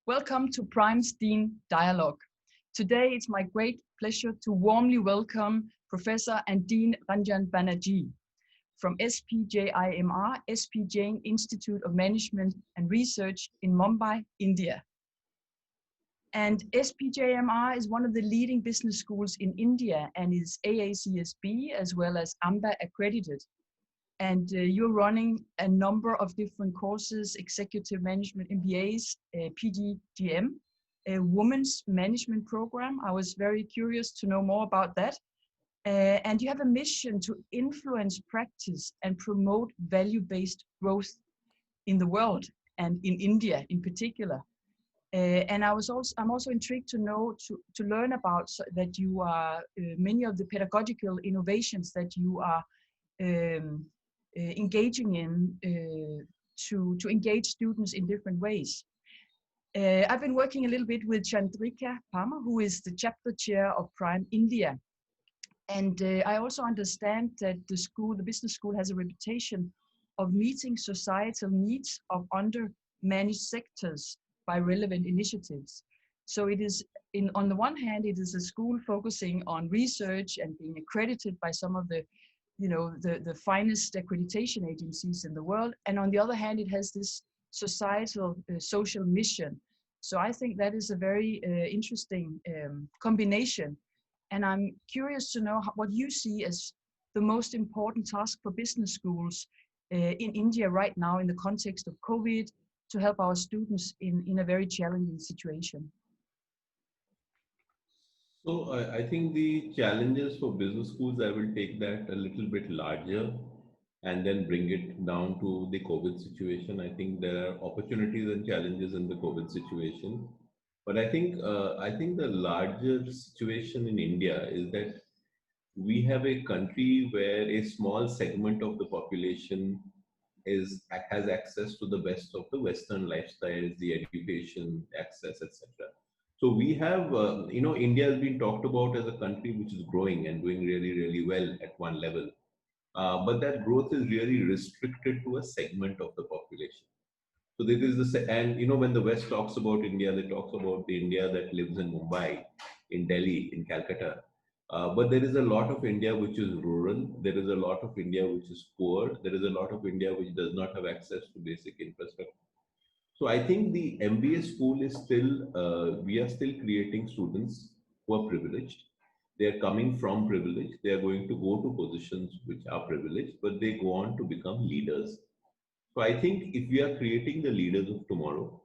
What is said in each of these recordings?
Welcome to PRME Deans Dialogue. Today it's my great pleasure to warmly welcome Professor and Dean Ranjan Banerjee from SPJIMR, Jain Institute of Management and Research in Mumbai, India. And SPJIMR is one of the leading business schools in India and is AACSB as well as AMBA accredited. And you're running a number of different courses, executive management MBAs, PDGM, a women's management program. I was very curious to know more about that. And you have a mission to influence practice and promote value-based growth in the world and in India in particular. And I'm also intrigued to know, to learn about that you are, many of the pedagogical innovations that you are engaging in to engage students in different ways. I've been working a little bit with Chandrika Parmar, who is the chapter chair of PRME India. And I also understand that the business school has a reputation of meeting societal needs of under-managed sectors by relevant initiatives. So it is, on the one hand, it is a school focusing on research and being accredited by some of the the finest accreditation agencies in the world. And on the other hand, it has this societal social mission. So I think that is a very interesting combination. And I'm curious to know what you see as the most important task for business schools in India right now in the context of COVID to help our students in a very challenging situation. So I think the challenges for business schools, I will take that a little bit larger and then bring it down to the COVID situation. I think there are opportunities and challenges in the COVID situation. But I think the larger situation in India is that we have a country where a small segment of the population has access to the best of the Western lifestyles, the education, access, etc. So we have, India has been talked about as a country which is growing and doing really, really well at one level. But that growth is really restricted to a segment of the population. So this is when the West talks about India, they talk about the India that lives in Mumbai, in Delhi, in Calcutta. But there is a lot of India which is rural. There is a lot of India which is poor. There is a lot of India which does not have access to basic infrastructure. So I think the MBA school is still, we are still creating students who are privileged. They are coming from privilege. They are going to go to positions which are privileged, but they go on to become leaders. So I think if we are creating the leaders of tomorrow,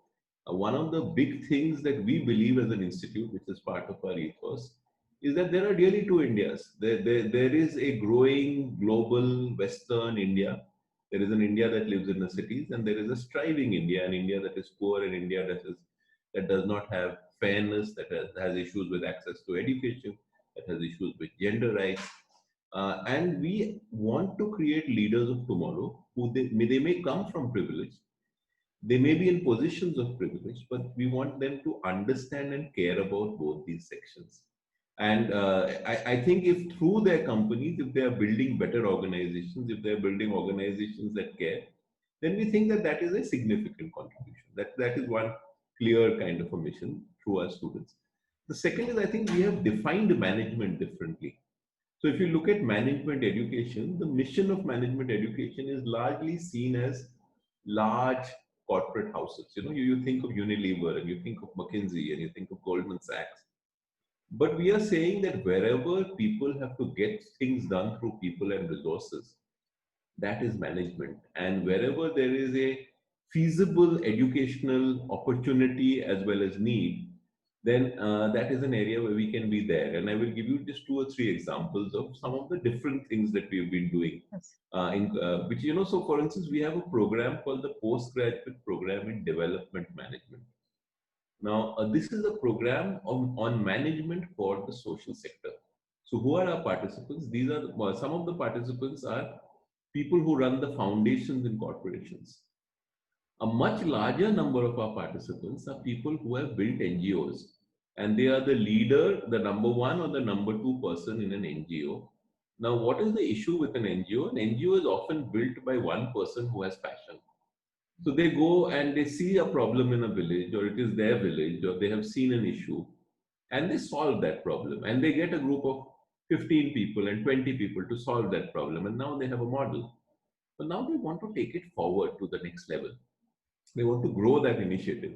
one of the big things that we believe as an institute, which is part of our ethos, is that there are really two Indias. There is a growing global Western India. There is an India that lives in the cities, and there is a striving India, an India that is poor, an India that does not have fairness, that has issues with access to education, that has issues with gender rights. And we want to create leaders of tomorrow who they may come from privilege. They may be in positions of privilege, but we want them to understand and care about both these sections. And I think if through their companies, if they are building better organizations, if they're building organizations that care, then we think that that is a significant contribution. That is one clear kind of a mission through our students. The second is, I think we have defined management differently. So if you look at management education, the mission of management education is largely seen as large corporate houses. You think of Unilever and you think of McKinsey and you think of Goldman Sachs. But we are saying that wherever people have to get things done through people and resources, that is management. And wherever there is a feasible educational opportunity as well as need, then that is an area where we can be there. And I will give you just 2 or 3 examples of some of the different things that we've been doing. Yes. So for instance, we have a program called the Postgraduate Program in Development Management. Now, this is a program on management for the social sector. So who are our participants? These are some of the participants are people who run the foundations in corporations. A much larger number of our participants are people who have built NGOs, and they are the leader, the number 1 or the number 2 person in an NGO. Now, what is the issue with an NGO? An NGO is often built by one person who has passion. So they go and they see a problem in a village, or it is their village, or they have seen an issue, and they solve that problem. And they get a group of 15 people and 20 people to solve that problem. And now they have a model. But now they want to take it forward to the next level. They want to grow that initiative.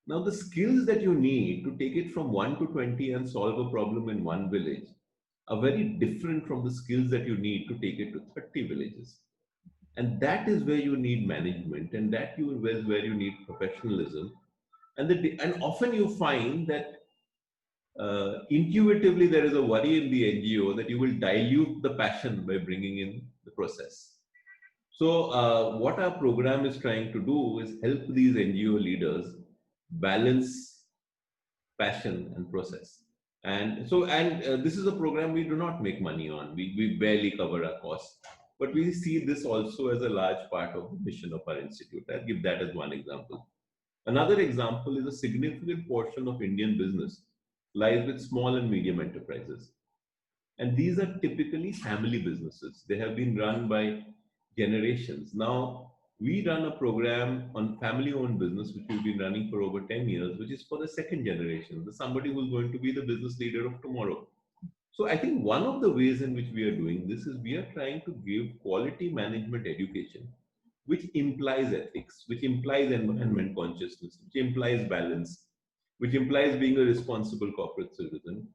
Now, the skills that you need to take it from 1 to 20 and solve a problem in one village are very different from the skills that you need to take it to 30 villages. And that is where you need management, and that is where you need professionalism. And often you find that intuitively there is a worry in the NGO that you will dilute the passion by bringing in the process. So what our program is trying to do is help these NGO leaders balance passion and process. And so, this is a program we do not make money on. We barely cover our costs, but we see this also as a large part of the mission of our institute. I'll give that as one example. Another example is a significant portion of Indian business lies with small and medium enterprises. And these are typically family businesses. They have been run by generations. Now, we run a program on family-owned business, which we've been running for over 10 years, which is for the second generation, the somebody who's going to be the business leader of tomorrow. So I think one of the ways in which we are doing this is we are trying to give quality management education, which implies ethics, which implies environment consciousness, which implies balance, which implies being a responsible corporate citizen,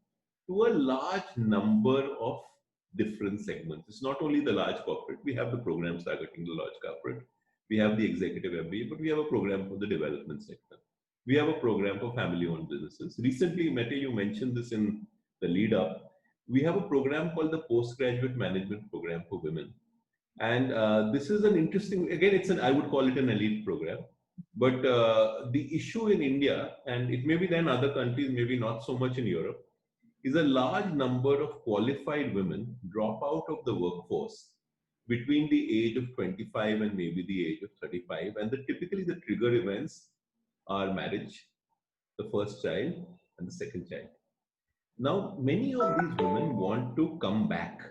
to a large number of different segments. It's not only the large corporate. We have the programs targeting the large corporate. We have the executive MBA, but we have a program for the development sector. We have a program for family-owned businesses. Recently, Mette, you mentioned this in the lead up. We have a program called the Postgraduate Management Program for Women. And this is an interesting, again, I would call it an elite program. But the issue in India, and it may be then other countries, maybe not so much in Europe, is a large number of qualified women drop out of the workforce between the age of 25 and maybe the age of 35. And typically the trigger events are marriage, the first child, and the second child. Now, many of these women want to come back.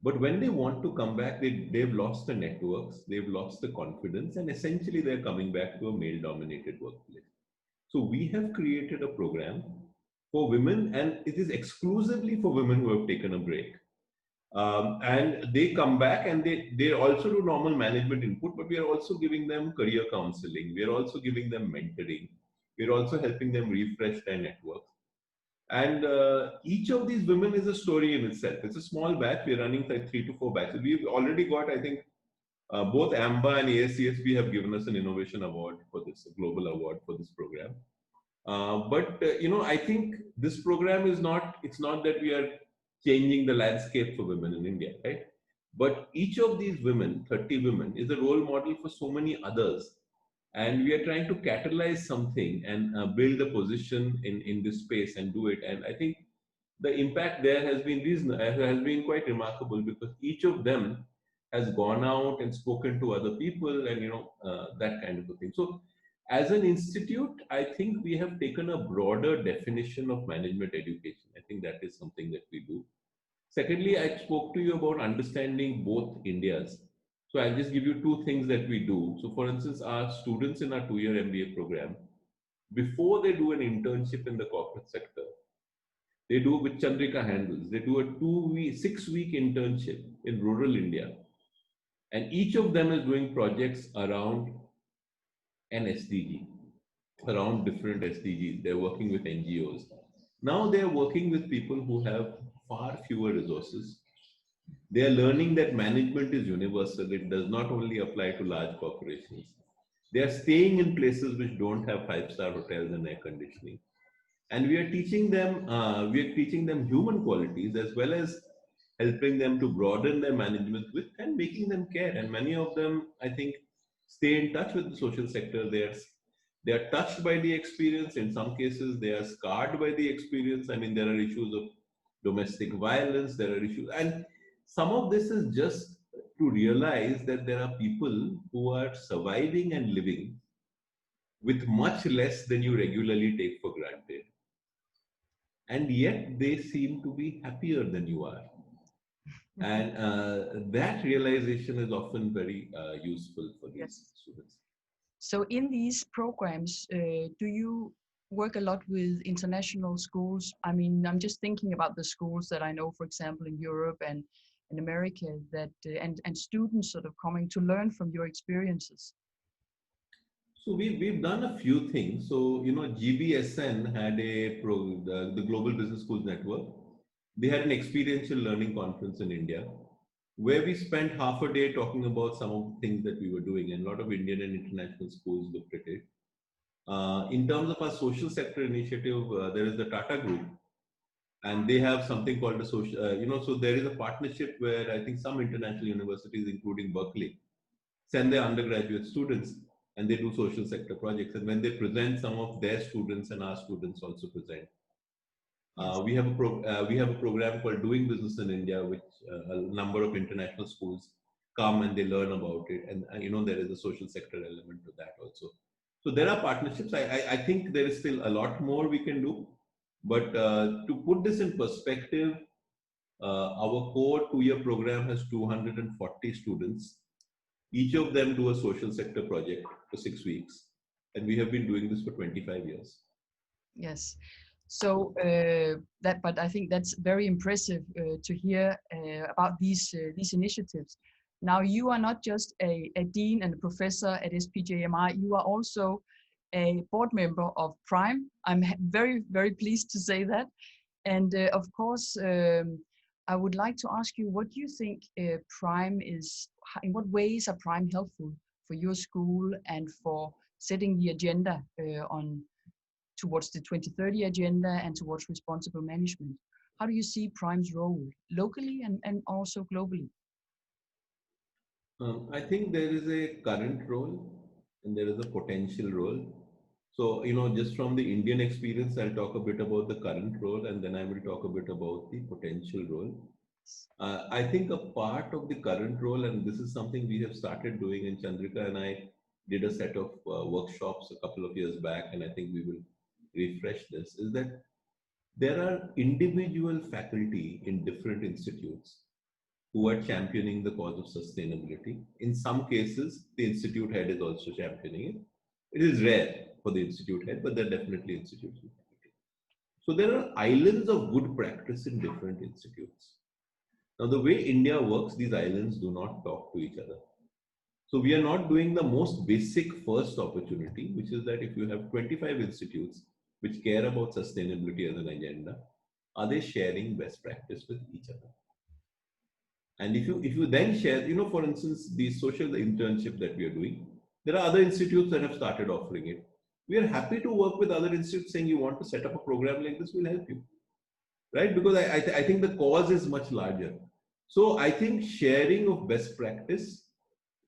But when they want to come back, they've lost the networks, they've lost the confidence, and essentially they're coming back to a male-dominated workplace. So we have created a program for women, and it is exclusively for women who have taken a break. And they come back and they also do normal management input, but we are also giving them career counseling. We are also giving them mentoring. We are also helping them refresh their networks. And each of these women is a story in itself. It's a small batch. We're running like 3 to 4 batches. We've already got, I think, both AMBA and ASCSB have given us an innovation award for this, a global award for this program. I think this program is not, it's not that we are changing the landscape for women in India, right? But each of these women, 30 women, is a role model for so many others. And we are trying to catalyze something and build a position in this space and do it. And I think the impact there has been quite remarkable, because each of them has gone out and spoken to other people and, that kind of a thing. So as an institute, I think we have taken a broader definition of management education. I think that is something that we do. Secondly, I spoke to you about understanding both Indias. So I'll just give you 2 things that we do. So for instance, our students in our 2-year MBA program, before they do an internship in the corporate sector, they do, with Chandrika handles, they do a 6-week internship in rural India. And each of them is doing projects around an SDG, around different SDGs. They're working with NGOs. Now they're working with people who have far fewer resources. They are learning that management is universal. It does not only apply to large corporations. They are staying in places which don't have 5-star hotels and air conditioning. And we are teaching them human qualities, as well as helping them to broaden their management with and making them care. And many of them, I think, stay in touch with the social sector. They are touched by the experience. In some cases, they are scarred by the experience. I mean, there are issues of domestic violence. There are issues, and some of this is just to realize that there are people who are surviving and living with much less than you regularly take for granted. And yet they seem to be happier than you are. And that realization is often very useful for these Yes. students. So in these programs, do you work a lot with international schools? I mean, I'm just thinking about the schools that I know, for example, in Europe and in America, that and students sort of coming to learn from your experiences. So we've done a few things. So, GBSN had the Global Business Schools Network. They had an experiential learning conference in India where we spent half a day talking about some of the things that we were doing, and a lot of Indian and international schools looked at it. In terms of our social sector initiative, there is the Tata Group, and they have something called a social, so there is a partnership where I think some international universities, including Berkeley, send their undergraduate students and they do social sector projects. And when they present, some of their students and our students also present. Yes. We have a program called Doing Business in India, which a number of international schools come and they learn about it. And there is a social sector element to that also. So there are partnerships. I think there is still a lot more we can do. But to put this in perspective, our core 2-year program has 240 students. Each of them do a social sector project for 6 weeks. And we have been doing this for 25 years. Yes. So but I think that's very impressive to hear about these initiatives. Now, you are not just a dean and a professor at SPJIMR, you are also a board member of PRIME. I'm very, very pleased to say that. And of course, I would like to ask you, what do you think PRIME is, in what ways are PRIME helpful for your school and for setting the agenda towards the 2030 agenda and towards responsible management? How do you see PRIME's role locally and also globally? I think there is a current role and there is a potential role. So, just from the Indian experience, I'll talk a bit about the current role and then I will talk a bit about the potential role. I think a part of the current role, and this is something we have started doing, and Chandrika and I did a set of workshops a couple of years back, and I think we will refresh this, is that there are individual faculty in different institutes who are championing the cause of sustainability. In some cases, the institute head is also championing it. It is rare for the institute head, but there are definitely institutes. So there are islands of good practice in different institutes. Now, the way India works, these islands do not talk to each other. So we are not doing the most basic first opportunity, which is that if you have 25 institutes which care about sustainability as an agenda, are they sharing best practice with each other? And if you then share, for instance, the social internship that we are doing, there are other institutes that have started offering it. We are happy to work with other institutes saying you want to set up a program like this, we'll help you, right? Because I think the cause is much larger. So I think sharing of best practice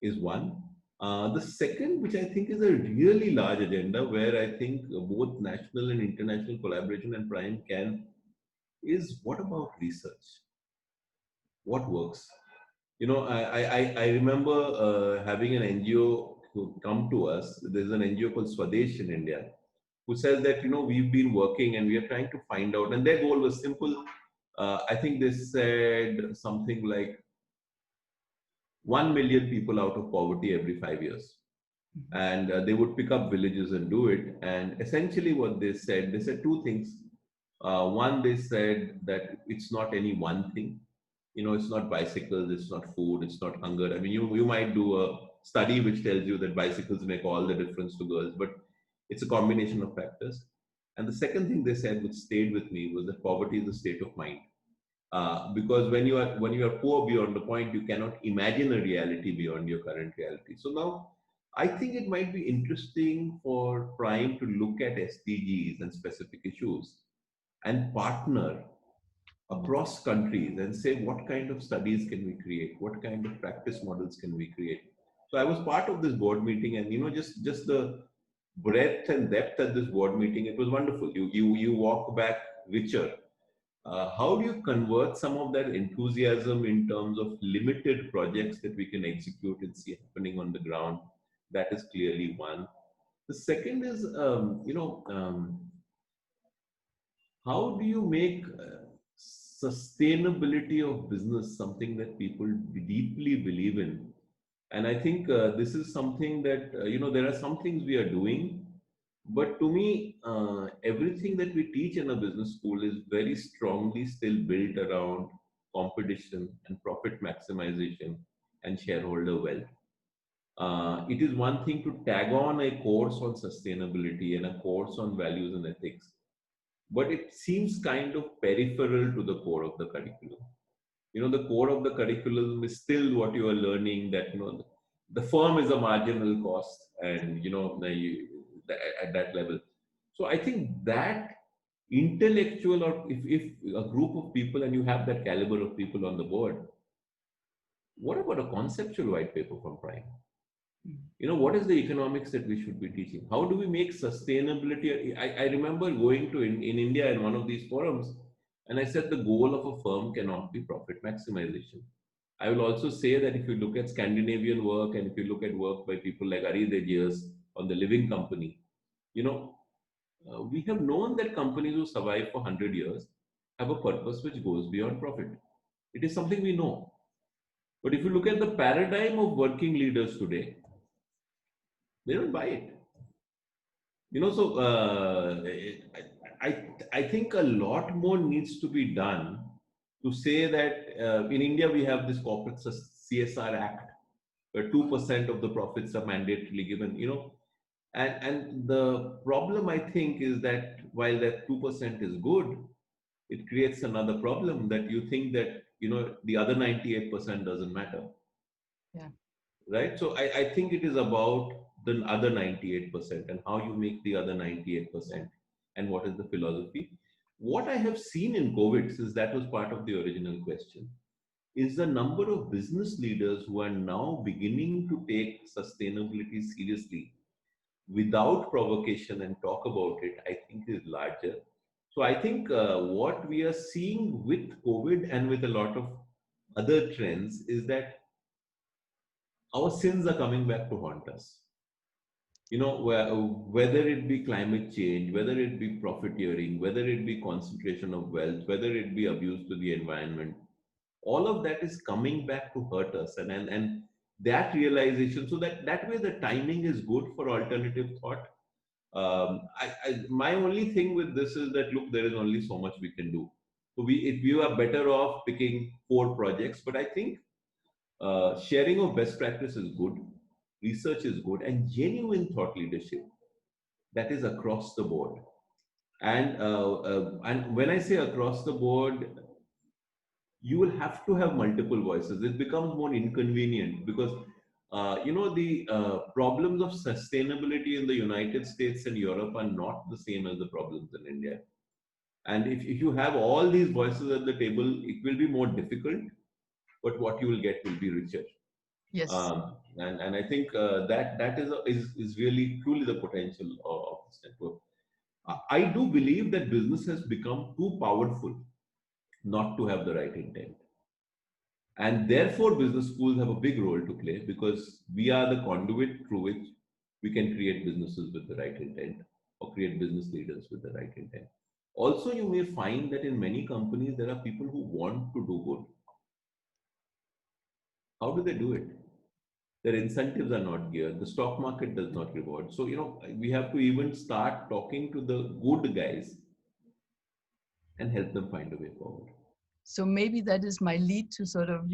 is one. The second, which I think is a really large agenda, where I think both national and international collaboration and PRIME can, is what about research? What works? I remember having an NGO who come to us. There's an NGO called Swadesh in India, who says that, we've been working and we are trying to find out, and their goal was simple. I think they said something like 1 million people out of poverty every 5 years. And they would pick up villages and do it. And essentially what they said two things. One, they said that it's not any one thing. It's not bicycles, it's not food, it's not hunger. I mean, you might do a study which tells you that bicycles make all the difference to girls, but it's a combination of factors. And the second thing they said, which stayed with me, was that poverty is a state of mind. Because when you are poor beyond the point, you cannot imagine a reality beyond your current reality. So now, I think it might be interesting for PRIME to look at SDGs and specific issues and partner across countries and say what kind of studies can we create, what kind of practice models can we create. So I was part of this board meeting, and just the breadth and depth at this board meeting, it was wonderful. You walk back richer. How do you convert some of that enthusiasm in terms of limited projects that we can execute and see happening on the ground? That is clearly one. The second is, how do you make sustainability of business something that people deeply believe in. And I think this is something that, there are some things we are doing, but to me, everything that we teach in a business school is very strongly still built around competition and profit maximization and shareholder wealth. It is one thing to tag on a course on sustainability and a course on values and ethics, but it seems kind of peripheral to the core of the curriculum. The core of the curriculum is still what you are learning, that the firm is a marginal cost, and at that level. So I think that intellectual, or if a group of people and you have that caliber of people on the board, what about a conceptual white paper from Prime? What is the economics that we should be teaching? How do we make sustainability? I remember going to in India in one of these forums, and I said the goal of a firm cannot be profit maximization. I will also say that if you look at Scandinavian work, and if you look at work by people like Ari Dejias on the Living Company, we have known that companies who survive for 100 years have a purpose which goes beyond profit. It is something we know. But if you look at the paradigm of working leaders today, they don't buy it. So I think a lot more needs to be done to say that in India we have this corporate CSR Act, where 2% of the profits are mandatorily given. And the problem, I think, is that while that 2% is good, it creates another problem, that you think that the other 98% doesn't matter. Yeah. Right. So I think it is about the other 98% and how you make the other 98%, and what is the philosophy. What I have seen in COVID, since that was part of the original question, is the number of business leaders who are now beginning to take sustainability seriously without provocation and talk about it, I think is larger. So I think what we are seeing with COVID and with a lot of other trends is that our sins are coming back to haunt us. Whether it be climate change, whether it be profiteering, whether it be concentration of wealth, whether it be abuse to the environment, all of that is coming back to hurt us. And that realization, so that way the timing is good for alternative thought. My only thing with this is that, look, there is only so much we can do. So if you are better off picking 4 projects, but I think sharing of best practice is good, research is good, and genuine thought leadership, that is across the board. And when I say across the board, you will have to have multiple voices. It becomes more inconvenient because the problems of sustainability in the United States and Europe are not the same as the problems in India. And if you have all these voices at the table, it will be more difficult, but what you will get will be richer. Yes. And I think that is really truly the potential of this network. I do believe that business has become too powerful not to have the right intent. And therefore, business schools have a big role to play, because we are the conduit through which we can create businesses with the right intent, or create business leaders with the right intent. Also, you may find that in many companies, there are people who want to do good. How do they do it? Their incentives are not geared. The stock market does not reward. So, we have to even start talking to the good guys and help them find a way forward. So maybe that is my lead to sort of,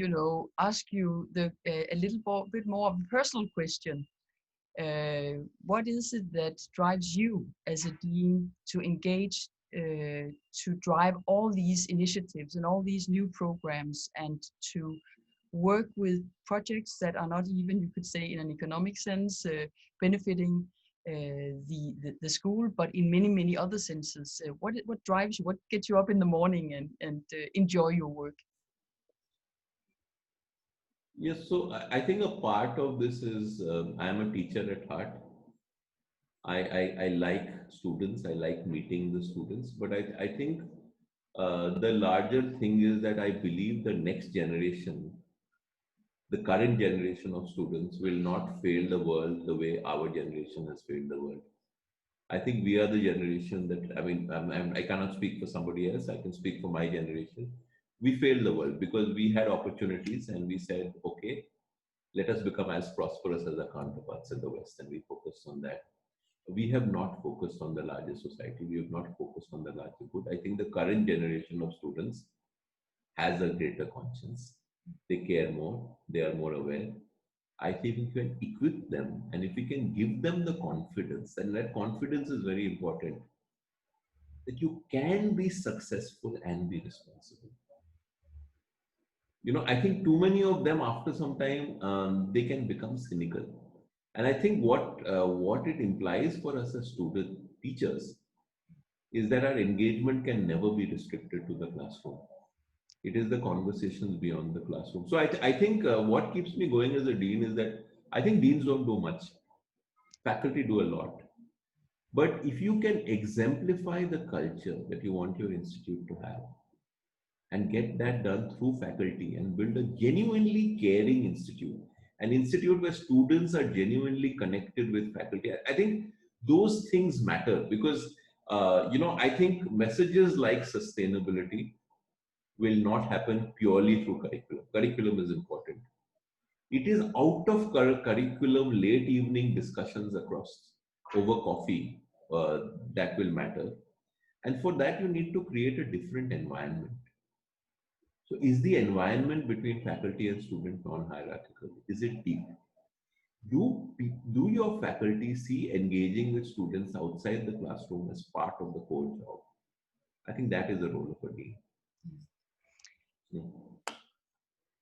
ask you a little bit more of a personal question. What is it that drives you as a dean to engage, to drive all these initiatives and all these new programs, and to work with projects that are not even, you could say, in an economic sense, benefiting the school, but in many other senses? What drives you? What gets you up in the morning and enjoy your work? Yes, so I think a part of this is I am a teacher at heart. I like students, I like meeting the students, but I think the larger thing is that I believe the next generation, the current generation of students, will not fail the world the way our generation has failed the world. I think we are the generation that, I cannot speak for somebody else, I can speak for my generation. we failed the world because we had opportunities and we said, okay, let us become as prosperous as our counterparts in the West, and we focused on that. We have not focused on the larger society. We have not focused on the larger good. I think the current generation of students has a greater conscience. They care more. They are more aware. I think we can equip them, and if we can give them the confidence, and that confidence is very important, that you can be successful and be responsible. I think too many of them, after some time, they can become cynical. And I think what it implies for us as student teachers is that our engagement can never be restricted to the classroom. It is the conversations beyond the classroom. So I think what keeps me going as a dean is that I think deans don't do much. Faculty do a lot. But if you can exemplify the culture that you want your institute to have and get that done through faculty and build a genuinely caring institute, an institute where students are genuinely connected with faculty, I think those things matter because, I think messages like sustainability will not happen purely through curriculum. Curriculum is important. It is out of curriculum, late evening discussions across over coffee that will matter. And for that, you need to create a different environment. So is the environment between faculty and student non-hierarchical? Is it deep? Do your faculty see engaging with students outside the classroom as part of the core job? I think that is the role of a dean.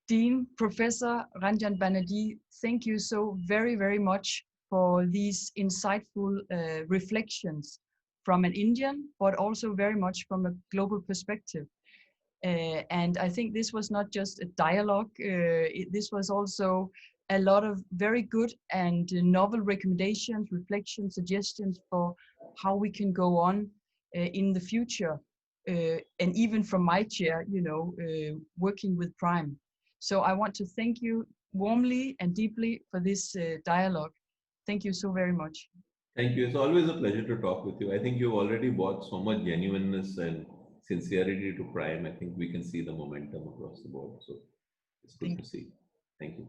Dean, Professor Ranjan Banerjee, thank you so very, very much for these insightful reflections from an Indian, but also very much from a global perspective. And I think this was not just a dialogue, this was also a lot of very good and novel recommendations, reflections, suggestions for how we can go on in the future. And even from my chair, working with Prime. So I want to thank you warmly and deeply for this dialogue. Thank you so very much. Thank you. It's always a pleasure to talk with you. I think you've already brought so much genuineness and sincerity to Prime. I think we can see the momentum across the board. So it's good to see. Thank you.